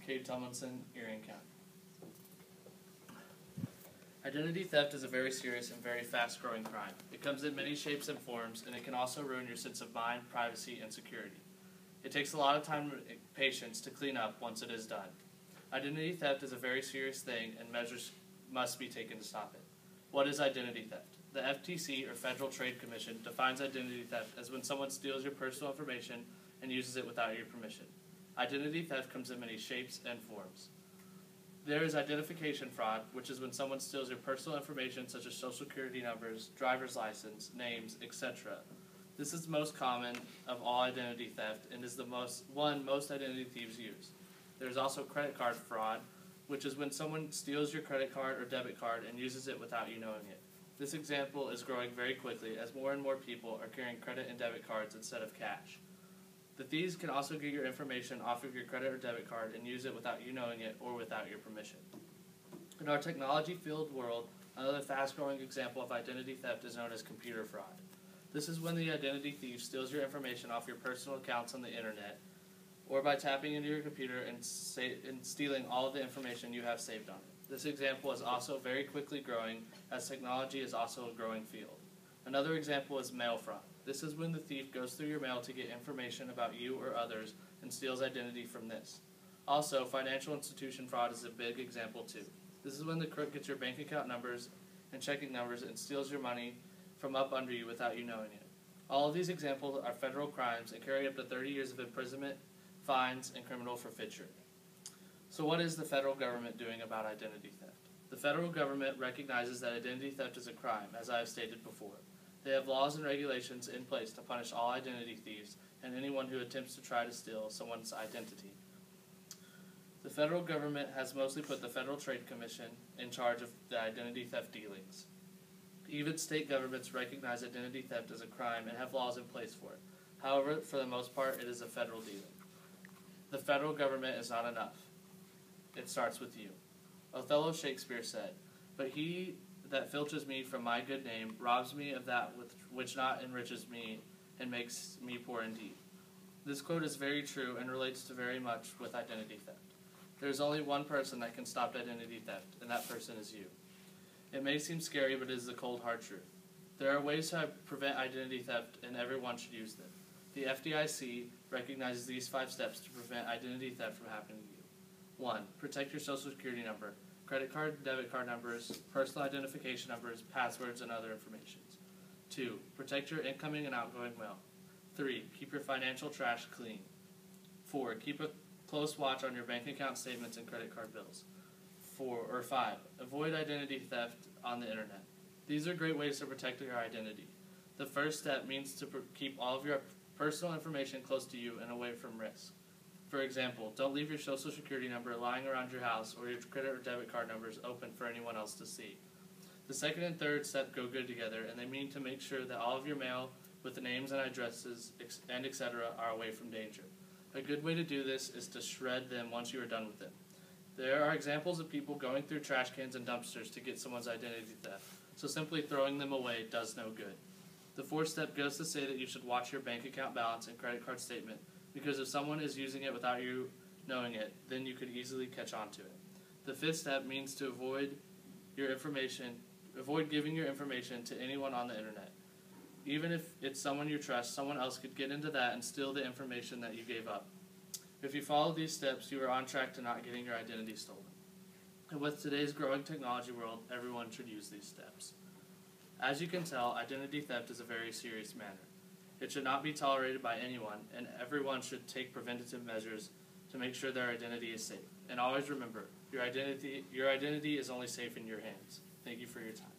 Cade, Erie County. Identity theft is a very serious and very fast-growing crime. It comes in many shapes and forms, and it can also ruin your sense of mind, privacy, and security. It takes a lot of time and patience to clean up once it is done. Identity theft is a very serious thing, and measures must be taken to stop it. What is identity theft? The FTC, or Federal Trade Commission, defines identity theft as when someone steals your personal information and uses it without your permission. Identity theft comes in many shapes and forms. There is identification fraud, which is when someone steals your personal information such as social security numbers, driver's license, names, etc. This is the most common of all identity theft and is the most identity thieves use. There is also credit card fraud, which is when someone steals your credit card or debit card and uses it without you knowing it. This example is growing very quickly as more and more people are carrying credit and debit cards instead of cash. The thieves can also get your information off of your credit or debit card and use it without you knowing it or without your permission. In our technology-filled world, another fast-growing example of identity theft is known as computer fraud. This is when the identity thief steals your information off your personal accounts on the internet or by tapping into your computer and stealing all of the information you have saved on it. This example is also very quickly growing as technology is also a growing field. Another example is mail fraud. This is when the thief goes through your mail to get information about you or others and steals identity from this. Also, financial institution fraud is a big example too. This is when the crook gets your bank account numbers and checking numbers and steals your money from up under you without you knowing it. All of these examples are federal crimes and carry up to 30 years of imprisonment, fines, and criminal forfeiture. So what is the federal government doing about identity theft? The federal government recognizes that identity theft is a crime, as I have stated before. They have laws and regulations in place to punish all identity thieves and anyone who attempts to try to steal someone's identity. The federal government has mostly put the Federal Trade Commission in charge of the identity theft dealings. Even state governments recognize identity theft as a crime and have laws in place for it. However, for the most part, it is a federal dealing. The federal government is not enough. It starts with you. Othello Shakespeare said, "But he that filches me from my good name robs me of that which not enriches me and makes me poor indeed." This quote is very true and relates to very much with identity theft. There is only one person that can stop identity theft, and that person is you. It may seem scary, but it is the cold, hard truth. There are ways to prevent identity theft, and everyone should use them. The FDIC recognizes these 5 steps to prevent identity theft from happening to you. 1. Protect your social security number, credit card, debit card numbers, personal identification numbers, passwords, and other information. 2. Protect your incoming and outgoing mail. 3. Keep your financial trash clean. 4. Keep a close watch on your bank account statements and credit card bills. 5. Avoid identity theft on the internet. These are great ways to protect your identity. The first step means to keep all of your personal information close to you and away from risk. For example, don't leave your social security number lying around your house or your credit or debit card numbers open for anyone else to see. The second and third step go good together, and they mean to make sure that all of your mail with the names and addresses and etc. are away from danger. A good way to do this is to shred them once you are done with them. There are examples of people going through trash cans and dumpsters to get someone's identity theft, so simply throwing them away does no good. The fourth step goes to say that you should watch your bank account balance and credit card statement, because if someone is using it without you knowing it, then you could easily catch on to it. The fifth step means to avoid giving your information to anyone on the internet. Even if it's someone you trust, someone else could get into that and steal the information that you gave up. If you follow these steps, you are on track to not getting your identity stolen. And with today's growing technology world, everyone should use these steps. As you can tell, identity theft is a very serious matter. It should not be tolerated by anyone, and everyone should take preventative measures to make sure their identity is safe. And always remember, your identity is only safe in your hands. Thank you for your time.